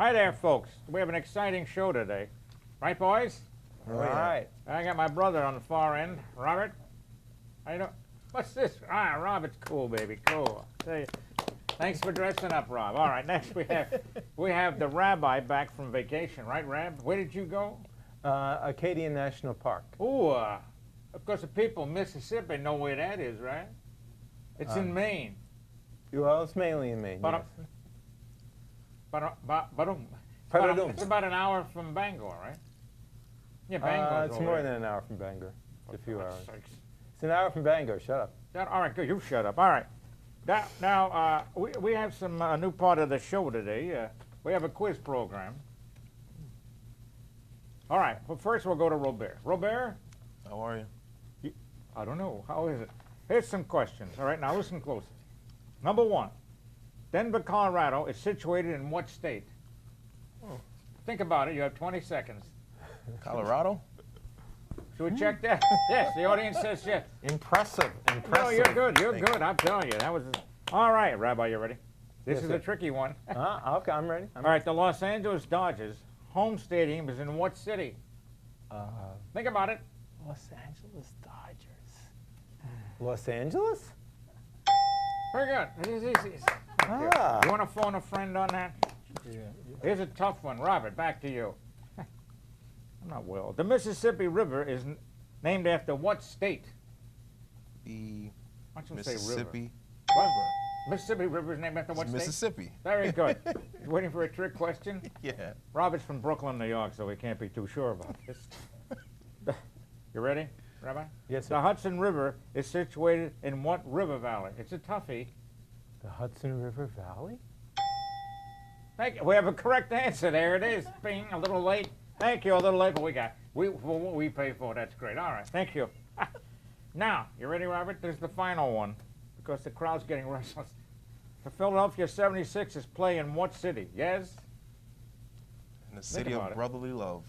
Hi there, folks. We have an exciting show today. Right, boys? All right. I got my brother on the far end, Robert. How you doing? What's this? Ah, Robert's cool, baby, cool. Thanks for dressing up, Rob. All right, next we have the rabbi back from vacation, right, Rab? Where did you go? Acadia National Park. Ooh, of course, the people in Mississippi know where that is, right? It's in Maine. Well, it's mainly in Maine. But, Yes. It's about an hour from Bangor, right? Yeah, Bangor. It's more than an hour from Bangor. It's a few hours. Sakes. It's an hour from Bangor. Shut up. All right, good. You shut up. All right. Now, we have some new part of the show today. We have a quiz program. All right. Well, first we'll go to Robert. Robert? How are you? I don't know. How is it? Here's some questions. All right, now listen closely. Number one, Denver, Colorado is situated in what state? Oh. Think about it. You have 20 seconds. Colorado? Should we check that? Yes, the audience says yes. Impressive. No, you're good. You're Thank good. I'm telling you. That was all right, Rabbi. You ready? This Yes, is sir. a tricky one. Okay, I'm ready. All right, the Los Angeles Dodgers home stadium is in what city? Think about it. Los Angeles Dodgers. Los Angeles? Very good. It is easy. Ah. You want to phone a friend on that? Yeah. Here's a tough one. Robert, back to you. I'm not well. The Mississippi River is named after what state? The Why don't you say river? Mississippi What? River. Mississippi River is named after what It's state? Mississippi. Very good. You waiting for a trick question? Yeah. Robert's from Brooklyn, New York, so we can't be too sure about this. You ready, Rabbi? Yes, The sir. Hudson River is situated in what river valley? It's a toughie. The Hudson River Valley? Thank you. We have a correct answer. There it is. Bing, a little late. Thank you. A little late, but we got for what we pay for. That's great. All right. Thank you. Now, you ready, Robert? There's the final one because the crowd's getting restless. The Philadelphia 76ers play in what city? Yes? In the city about of it. brotherly love,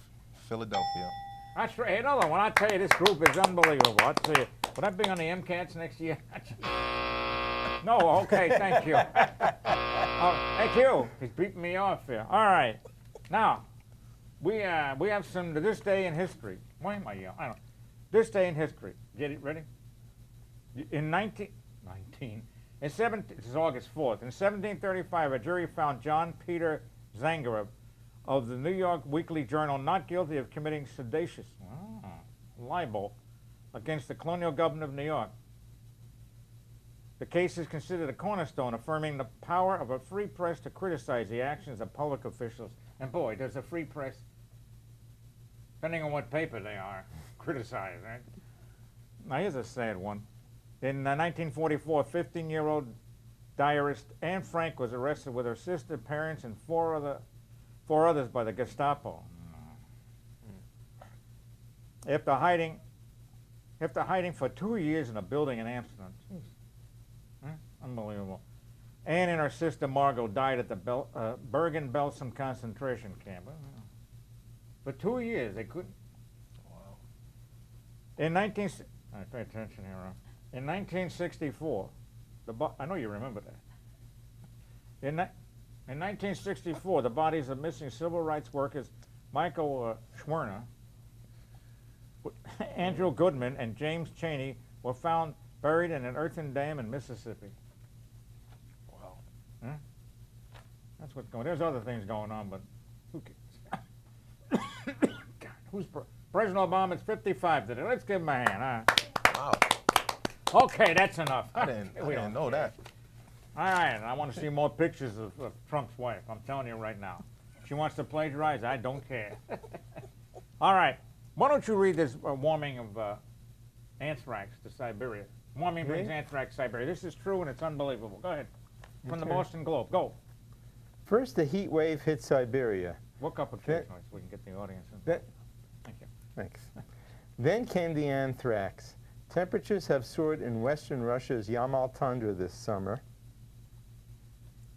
Philadelphia. That's right. Another one. I tell you, this group is unbelievable. I tell you. Would I be on the MCATs next year? No. Okay. Thank you. Thank you. He's beating me off here. All right. Now, we have some to this day in history. Why am I yelling? I don't know. This day in history. Get it ready? In this is August 4th. In 1735, a jury found John Peter Zangerev of the New York Weekly Journal not guilty of committing seditious libel against the colonial government of New York. The case is considered a cornerstone, affirming the power of a free press to criticize the actions of public officials. And boy, does a free press, depending on what paper they are, criticize, right? Now here's a sad one. In 1944, 15-year-old diarist Anne Frank was arrested with her sister, parents, and four others by the Gestapo. After hiding for 2 years in a building in Amsterdam. Jeez. Unbelievable. Anne and her sister Margot died at the Bergen-Belsen concentration camp. For 2 years, they couldn't. Wow. All right, pay attention here, Ron. In 1964, I know you remember that. In 1964, the bodies of missing civil rights workers Michael Schwerner, Andrew Goodman, and James Chaney were found buried in an earthen dam in Mississippi. Wow. That's what's going on. There's other things going on, but who cares? God, President Obama's 55 today. Let's give him a hand. Wow. Okay, that's enough. I didn't know that. All right, I want to see more pictures of Trump's wife. I'm telling you right now. She wants to plagiarize. I don't care. All right. Why don't you read this warming of anthrax to Siberia? Warming brings anthrax to Siberia. This is true and it's unbelievable. Go ahead. From the Boston Globe. Go. First, the heat wave hit Siberia. Look up occasionally so we can get the audience in. That- Thank you. Thanks. Then came the anthrax. Temperatures have soared in western Russia's Yamal tundra this summer.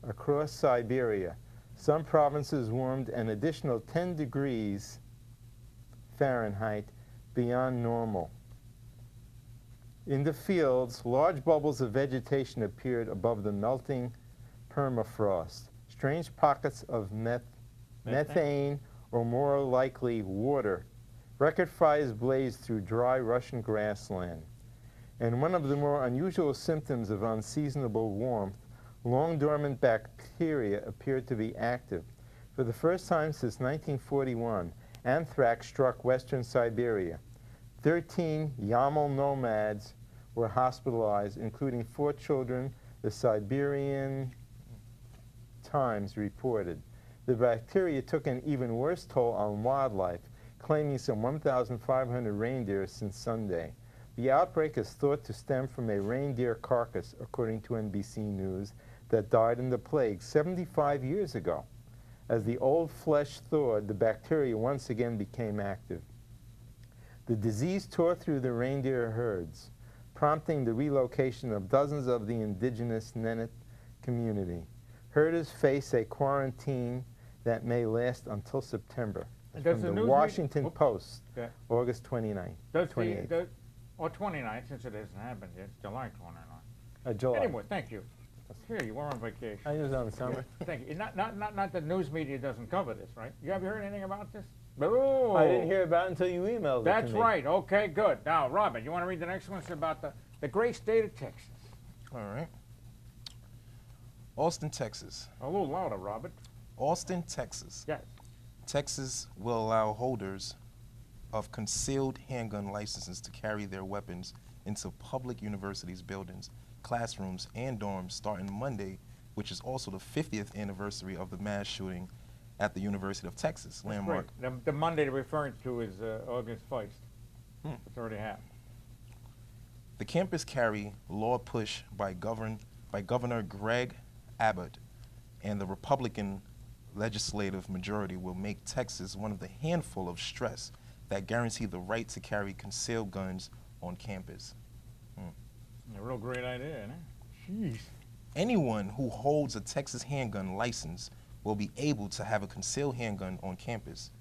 Across Siberia, some provinces warmed an additional 10 degrees Fahrenheit beyond normal. In the fields, large bubbles of vegetation appeared above the melting permafrost. Strange pockets of methane, or more likely water. Record fires blazed through dry Russian grassland. And one of the more unusual symptoms of unseasonable warmth, long dormant bacteria appeared to be active. For the first time since 1941, anthrax struck western Siberia. 13 Yamal nomads were hospitalized, including 4 children, the Siberian Times reported. The bacteria took an even worse toll on wildlife, claiming some 1,500 reindeer since Sunday. The outbreak is thought to stem from a reindeer carcass, according to NBC News, that died in the plague 75 years ago. As the old flesh thawed, the bacteria once again became active. The disease tore through the reindeer herds, prompting the relocation of dozens of the indigenous Nenets community. Herders face a quarantine that may last until September. Does From the the news Washington media- Post, Yeah. August 29th. Does 28th. or 29th, since it hasn't happened yet, it's July 29th. July. Anyway, thank you. Here, you were on vacation. I was on the summer. Thank you. Not that news media doesn't cover this, right? You have you heard anything about this? Oh, I didn't hear about it until you emailed it That's to me. right. Okay, good. Now, Robert, you want to read the next one? It's about the great state of Texas. All right. Austin, Texas. A little louder, Robert. Austin, Texas. Yes. Texas will allow holders of concealed handgun licenses to carry their weapons into public universities, buildings, classrooms, and dorms starting Monday, which is also the 50th anniversary of the mass shooting at the University of Texas, landmark. Great. The Monday they're referring to is August 1st. It's already happened. The campus carry law push by Governor Greg Abbott and the Republican legislative majority will make Texas one of the handful of stress that guarantee the right to carry concealed guns on campus. A real great idea, isn't it? Jeez. Anyone who holds a Texas handgun license will be able to have a concealed handgun on campus.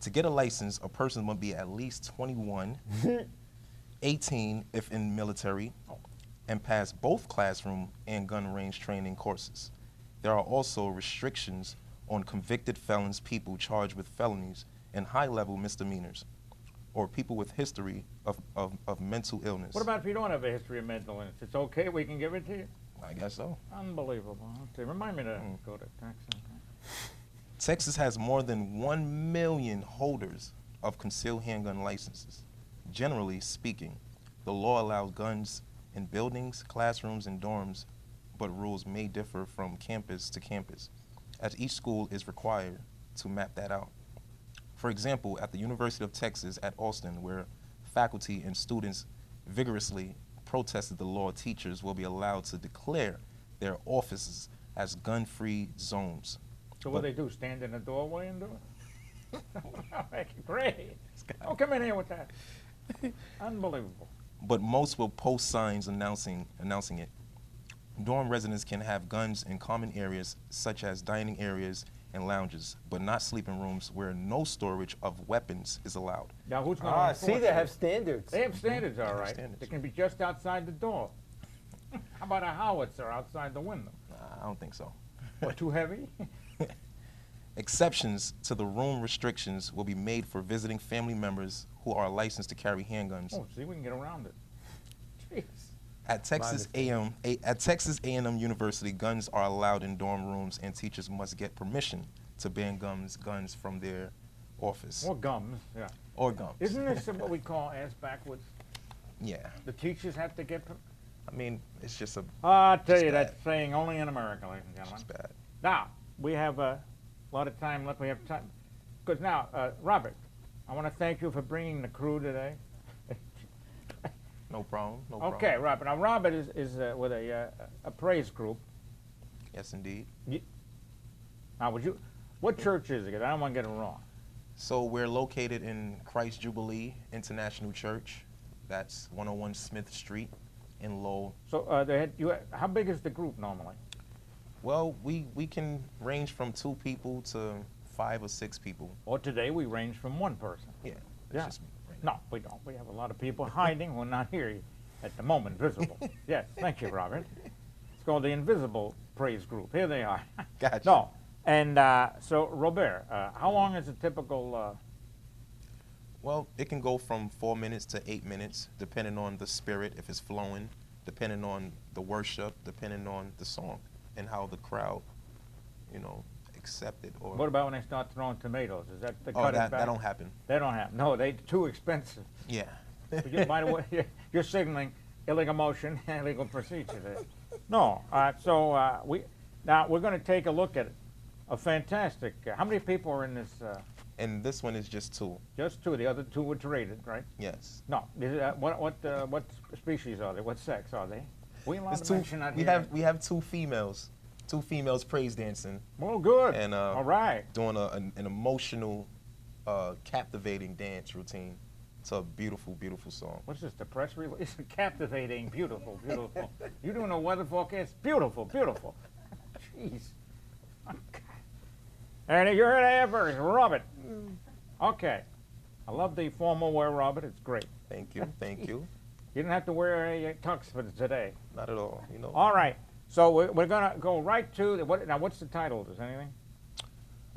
To get a license, a person must be at least 21, 18 if in military, and pass both classroom and gun range training courses. There are also restrictions on convicted felons, people charged with felonies and high-level misdemeanors, or people with history of mental illness. What about if you don't have a history of mental illness? It's okay, we can give it to you? I guess so. Unbelievable. Okay, remind me to go to Texas. Texas has more than 1 million holders of concealed handgun licenses. Generally speaking, the law allows guns in buildings, classrooms, and dorms, but rules may differ from campus to campus, as each school is required to map that out. For example, at the University of Texas at Austin, where faculty and students vigorously protested the law, teachers will be allowed to declare their offices as gun-free zones. So what do they do, stand in the doorway and do it? Great. Oh, come in here with that. Unbelievable. But most will post signs announcing it. Dorm residents can have guns in common areas such as dining areas and lounges, but not sleeping rooms where no storage of weapons is allowed. Now, who's going to See, they have standards. They have standards, all have right. standards. They can be just outside the door. How about a howitzer outside the window? I don't think so. What, too heavy? Exceptions to the room restrictions will be made for visiting family members who are licensed to carry handguns. Oh, see, we can get around it. Jeez. At Texas A&M University, guns are allowed in dorm rooms, and teachers must get permission to ban guns from their office. Or gums, yeah. Or gums. Isn't this what we call ass backwards? Yeah. The teachers have to get... I mean, it's just a. I'll tell Just you, bad. that's saying only in America, ladies and It's gentlemen. just bad. Now, we have a lot of time left. We have time. Because now, Robert, I want to thank you for bringing the crew today. No problem. No problem. Okay, Robert. Now, Robert is with a praise group. Yes, indeed. Now, what church is it? 'Cause I don't want to get it wrong. So we're located in Christ Jubilee International Church. That's 101 Smith Street in Lowell. So, how big is the group normally? Well, we can range from 2 people to 5 or 6 people. Or today we range from one person. Yeah. It's Yeah. just right No, we don't. We have a lot of people hiding who are not here at the moment, visible. Yes, thank you, Robert. It's called the Invisible Praise Group. Here they are. Gotcha. No, And so, Robert, how long is a typical? Well, it can go from 4 minutes to 8 minutes, depending on the spirit, if it's flowing, depending on the worship, depending on the song, and how the crowd, accept it. Or What about when they start throwing tomatoes? Is that the oh, cut it that back? don't happen. They don't happen. No, they're too expensive. Yeah. By the way, you're signaling illegal motion, illegal procedure there. No, so we're going to take a look at a fantastic. How many people are in this? And this one is just 2. Just 2. The other 2 were traded, right? Yes. No. What species are they? What sex are they? We allowed It's to 2. mention that We here? have 2 females. 2 females praise dancing Well, good. and all right. doing an emotional, captivating dance routine. It's a beautiful, beautiful song. What's this? The press release? It's captivating, beautiful, beautiful. You doing a weather forecast? Beautiful, beautiful. Jeez. Okay. And you heard that first, Robert. Okay. I love the formal wear, Robert. It's great. Thank you, thank you. You didn't have to wear a tux for today. Not at all, All right. So we're going to go right to now. What's the title? Is anything?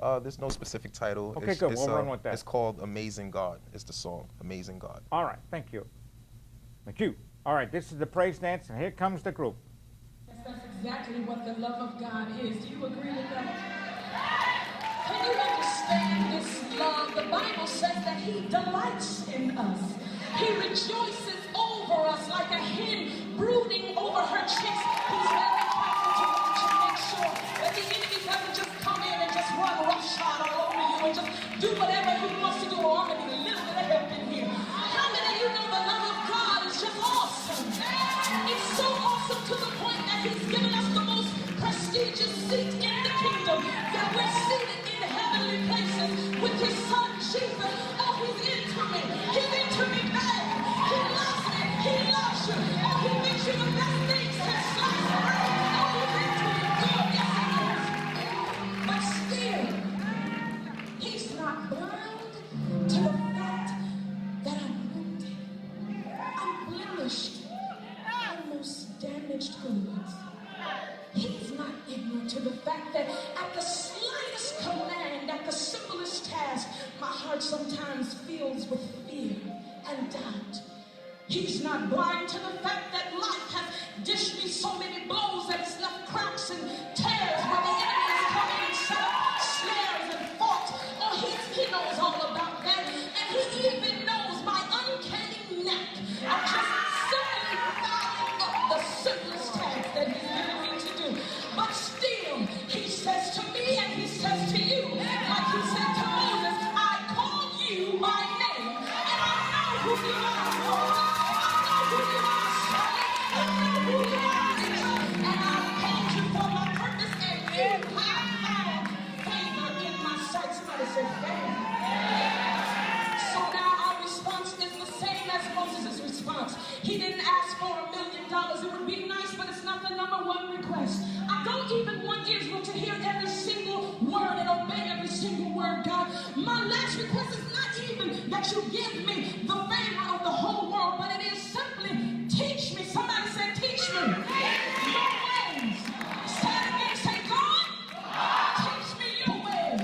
There's no specific title. Okay, good. We'll run with that. It's called Amazing God. It's the song, Amazing God. All right. Thank you. Thank you. All right. This is the praise dance, and here comes the group. That's exactly what the love of God is. Do you agree with that? Can you understand this love? The Bible says that He delights in us. He rejoices over us like a hen brooding over her chicks. He's very careful to watch and make sure that the enemy doesn't just come in and just run roughshod all over you and just do whatever he wants to do. Oh, I'm going to need a little bit of help in here. How many of you know the love of God is just awesome? It's so awesome to the point that He's given us the most prestigious seat in the kingdom, that we're seated in heavenly places with His Son Jesus. Oh, He's into me. He's into me bad. He loves me. He loves you. Oh, He makes you the best things since sliced bread. Oh, He's into me good. Yes, He is. But still, He's not blind to the fact that I'm wounded. I'm blemished. Almost damaged goods. He's not ignorant to the fact that at the slightest command, at the simplest task, my heart sometimes fills with fear and doubt. He's not blind to the fact that life has dished me so many blows that it's left cracks and tears where the enemy is coming and set up snares and faults. Oh, he knows all about that. And He even knows my uncanny knack of just simply fouling up the simplest task that He's given me to do. But still, He says to me and He says to you, like He said to Moses, I called you by name, and I know who you are, Lord. I know who you are, son. I know who you are, and I've called you for my purpose, and you have found favor in my sight. Somebody say favor. So now our response is the same as Moses' response. He didn't ask for $1 million. It would be nice, but it's not the #1 request. I don't even want Israel to hear every single word and obey every single word, God. My last request is not even that you give me the favor of the whole world, but it is simply teach me. Somebody said, teach me your ways. Say it again. Say, God, teach me your ways.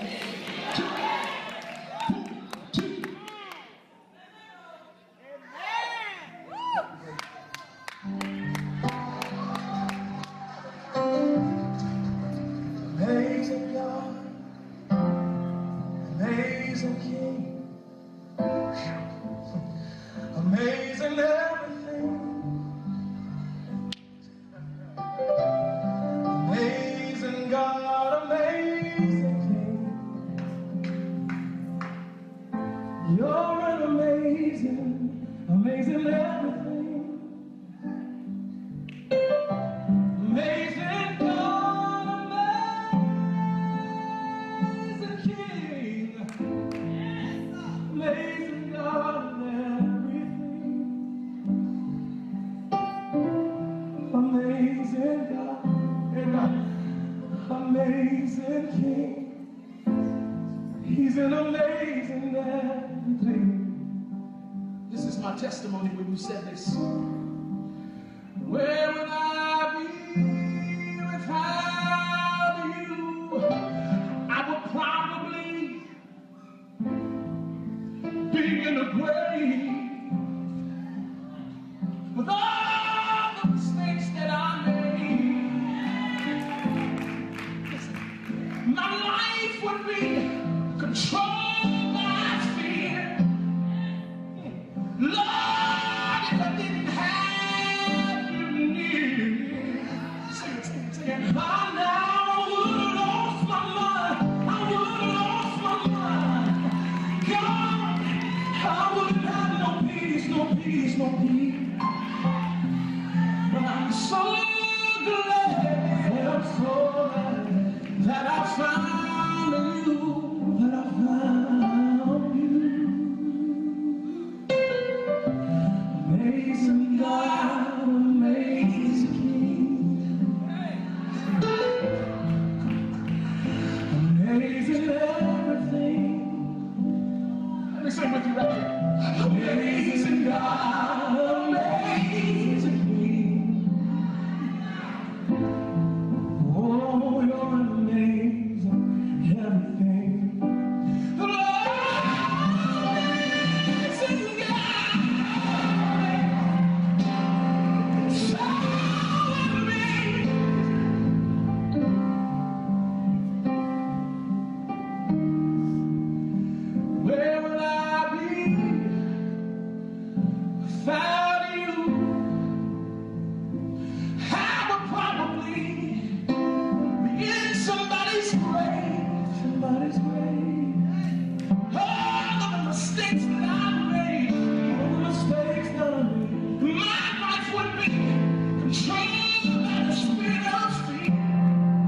Amazing God, amazing King, amazing everything, amazing God, amazing King. You're an amazing, amazing everything. Amazing God, amazing King, amazing God in everything, amazing God, and amazing King. He's an amazing everything. This is my testimony when you said this. Where would I be without you? would be controlled by fear. Lord, if I didn't have you near, sing it, I now would have lost my mind. I would have lost my mind. God, I would have had no peace, no peace, no peace. But I'm so glad, I'm so glad that I found you, that I found you. Amazing God, amazing King, amazing everything. Let me sing with you right here. Amazing God, amazing King. Oh, you're amazing everything. Lord, amazing God. Where would I be without you? I would probably be in somebody's grave, somebody's grave. All of the mistakes that I made, all the mistakes that I made, my life would be controlled by the spirit of fear.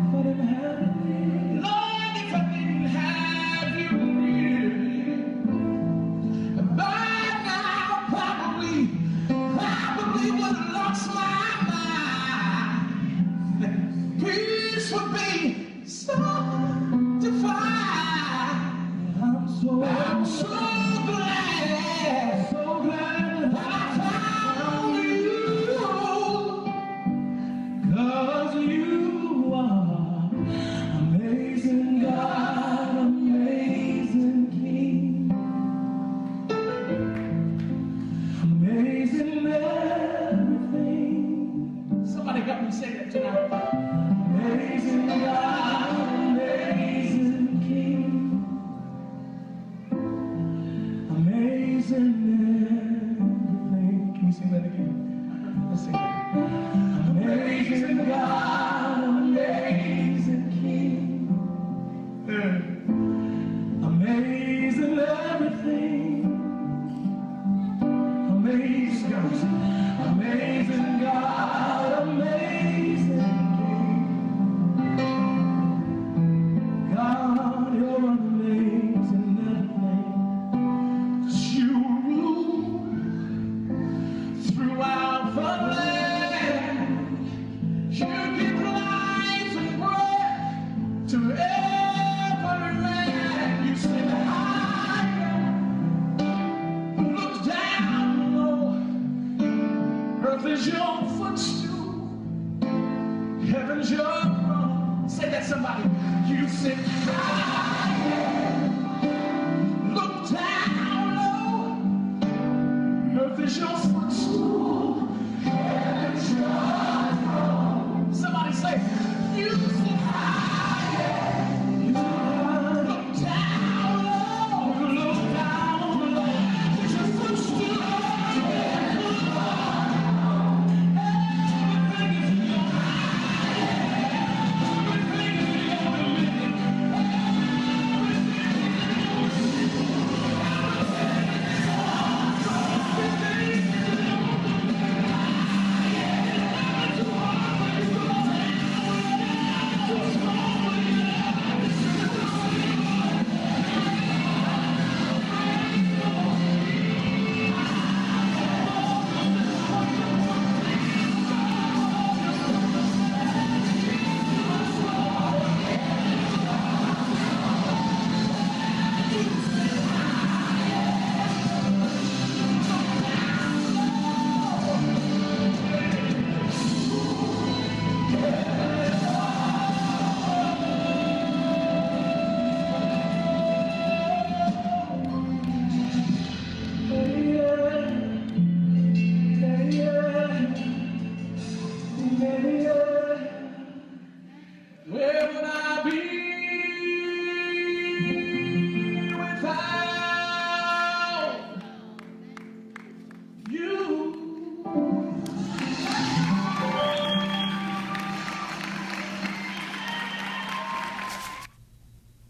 If I didn't have you, Lord, if I didn't have you near, by now probably would have lost my mind. Peace would be sanctified. I'm so glad, so glad that I found you. 'Cause you are amazing God, amazing King, amazing everything. Somebody help me say that tonight. Amazing God, amazing King, amazing everything. Can we sing that again? Let's sing it. Amazing God, amazing King, amazing everything. Amazing God, amazing God, amazing King. God, you're amazing everything. 'Cause you rule throughout the land. You give life and breath to every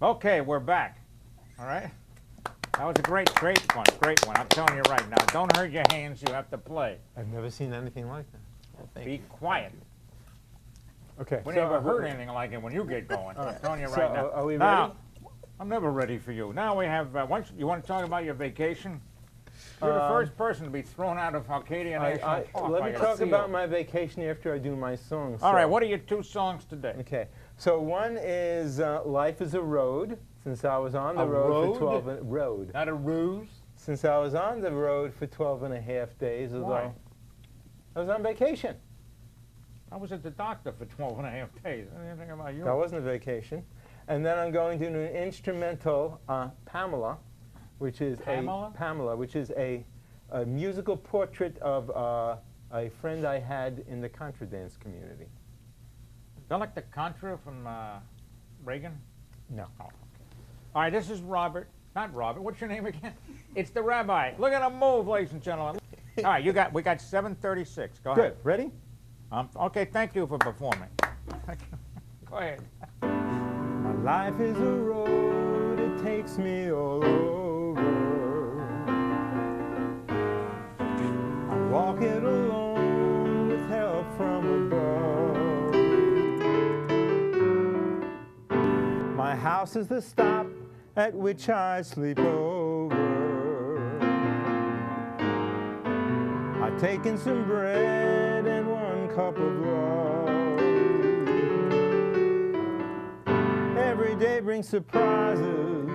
Okay, we're back. All right? That was a great one, great one. I'm telling you right now. Don't hurt your hands, you have to play. I've never seen anything like that. Well, thank Be you. quiet. Okay. We never heard anything like it when you get going. I'm telling you So, right now. are we Now, ready? I'm never ready for you. Now we have, you want to talk about your vacation? You're the first person to be thrown out of Arcadia National Park. Let by me a talk seal. about my vacation after I do my songs. All right, what are your 2 songs today? Okay. So one is Life is a Road, since I was on the A road for road? 12 road. Not a ruse? Since I was on the road for 12 and a half days, although Why? I was on vacation. I was at the doctor for 12 and a half days. Anything about you? That wasn't a vacation. And then I'm going to do an instrumental, Pamela, which is a musical portrait of a friend I had in the contra dance community. Is that like the Contra from Reagan? No. Oh, okay. All right, this is Robert. Not Robert. What's your name again? It's the rabbi. Look at him move, ladies and gentlemen. All right, we got 7:36. Go ahead. Good. Ready? Okay, thank you for performing. Go ahead. My life is a road, it takes me all over. I walk it alone with help from above. My house is the stop at which I sleep over. I've taken some bread and 1 cup of love. Every day brings surprises,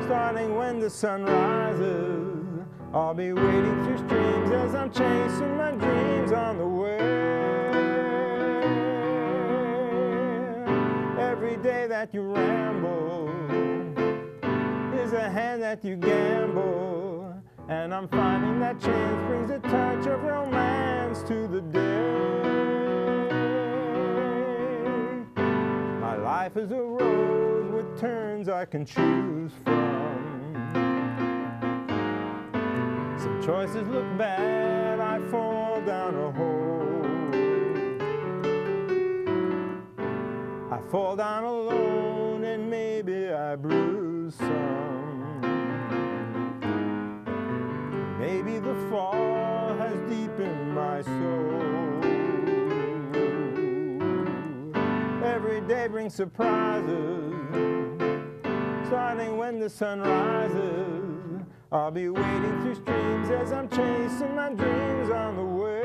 starting when the sun rises. I'll be wading through streams as I'm chasing my dreams on the way. Every day that you ramble is a hand that you gamble, and I'm finding that chance brings a touch of romance to the day. My life is a road with turns I can choose from. Some choices look bad, I fall down a hole. I fall down alone and maybe I bruise some. Maybe the fall has deepened my soul. Every day brings surprises, starting when the sun rises. I'll be wading through streams as I'm chasing my dreams on the way.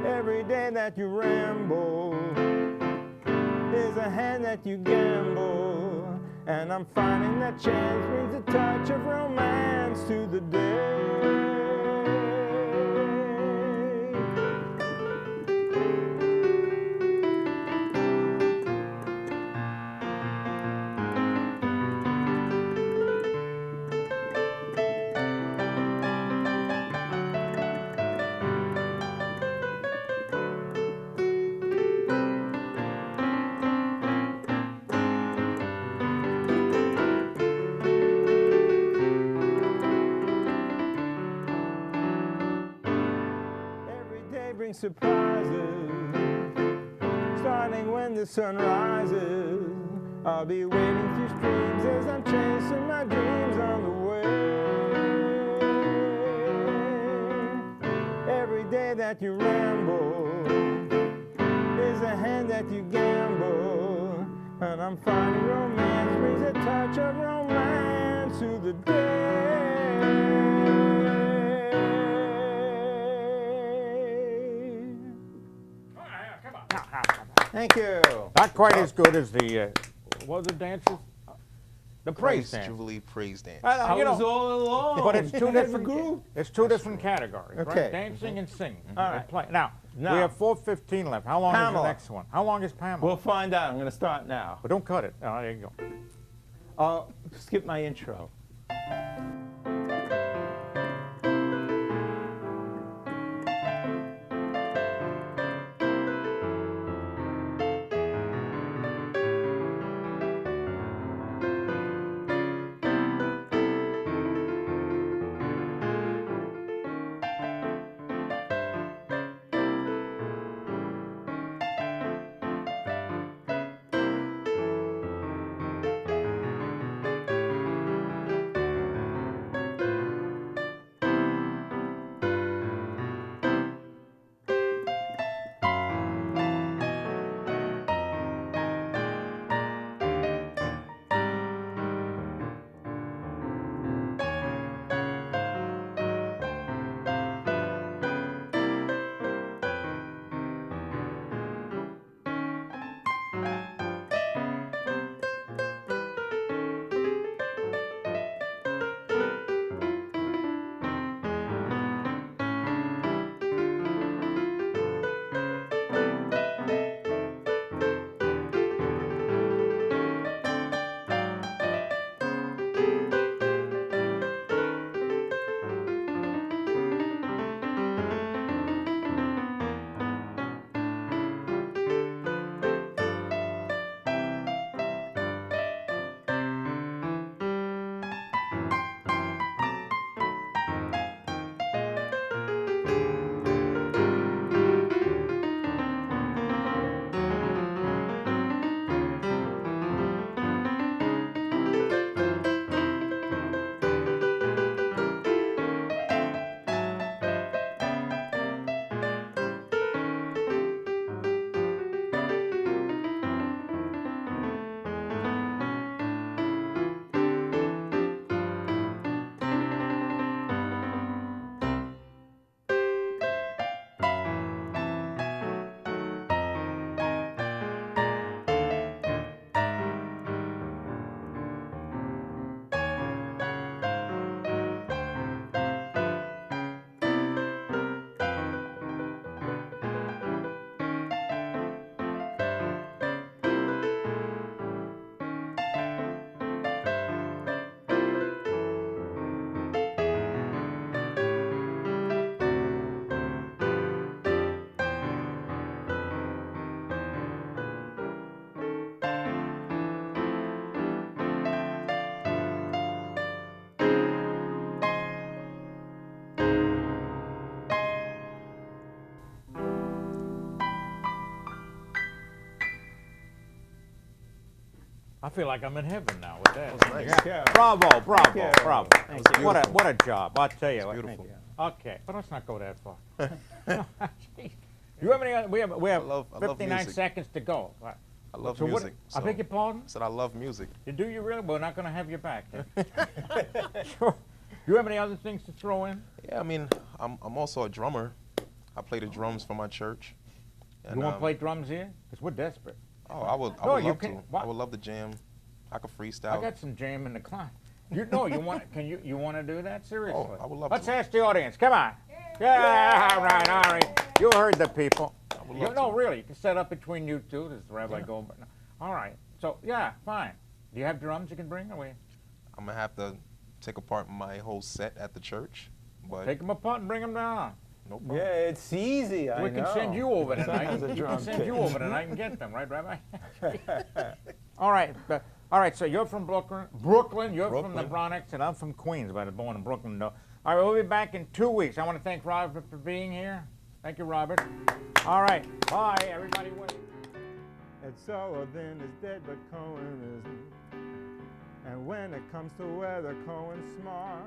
Every day that you ramble is a hand that you gamble, and I'm finding that chance brings a touch of romance to the day. Surprises, starting when the sun rises. I'll be wading through streams as I'm chasing my dreams on the way. Every day that you ramble is a hand that you gamble, and I'm finding romance brings a touch of romance to the day. Thank you. Not quite as good as the, what were the dances? The praise dance. Jubilee praise dance. I You know, was all alone. but it's two I had a different group. It's 2 different categories, Okay. right? Dancing and singing. All right. Play. Now, Now. we have 4:15 left. How long is Pamela. the next one? How long is Pamela? We'll find out. I'm going to start now. But don't cut it. Oh, there you go. I'll skip my intro. I feel like I'm in heaven now with that. That was nice. Yeah. Bravo, bravo, you. bravo. Thank What a job, I'll tell you. It's what. beautiful. Okay, but let's not go that far. Jeez. You have any other, we have I love 59 music. seconds to go. Right. I love So what- music. I beg your pardon? I said I love music. Do you really? We're not going to have you back then. Sure. You have any other things to throw in? Yeah, I mean, I'm also a drummer. I play the drums for my church. You And, want to play drums here? Because we're desperate. Oh, I would No, you love can- to. what? I would love to jam. I could I freestyle. got some jam in the closet. You you want? Can you want to do that seriously? Oh, I would love Let's to. ask the audience. Come on. Yeah, all right. You heard the people. would love No, to. really, you can set up between you two. This is Rabbi Goldberg. All right. So yeah, fine. Do you have drums you can bring? Or I'm gonna have to take apart my whole set at the church, but take them apart and bring them down. no problem. Yeah, it's easy. I We can know. send you over tonight. Sounds a We can drum send kit. you over tonight and get them, right, Rabbi? All right. All right. So you're from Brooklyn. You're from the Brooklyn. Bronx, and I'm from Queens, but I was born in Brooklyn. No. All right. We'll be back in 2 weeks. I want to thank Robert for being here. Thank you, Robert. All right. Bye, everybody. Wait. Ed Sullivan is dead, but Cohen isn't. And when it comes to weather, Cohen's smart.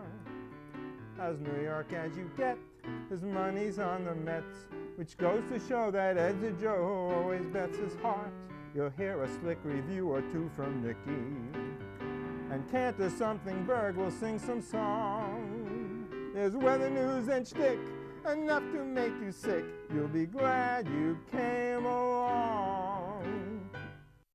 As New York as you get, his money's on the Mets, which goes to show that Ed's a Joe who always bets his heart. You'll hear a slick review or two from Nicky. And Cantor Something Berg will sing some song. There's weather news and shtick, enough to make you sick. You'll be glad you came along.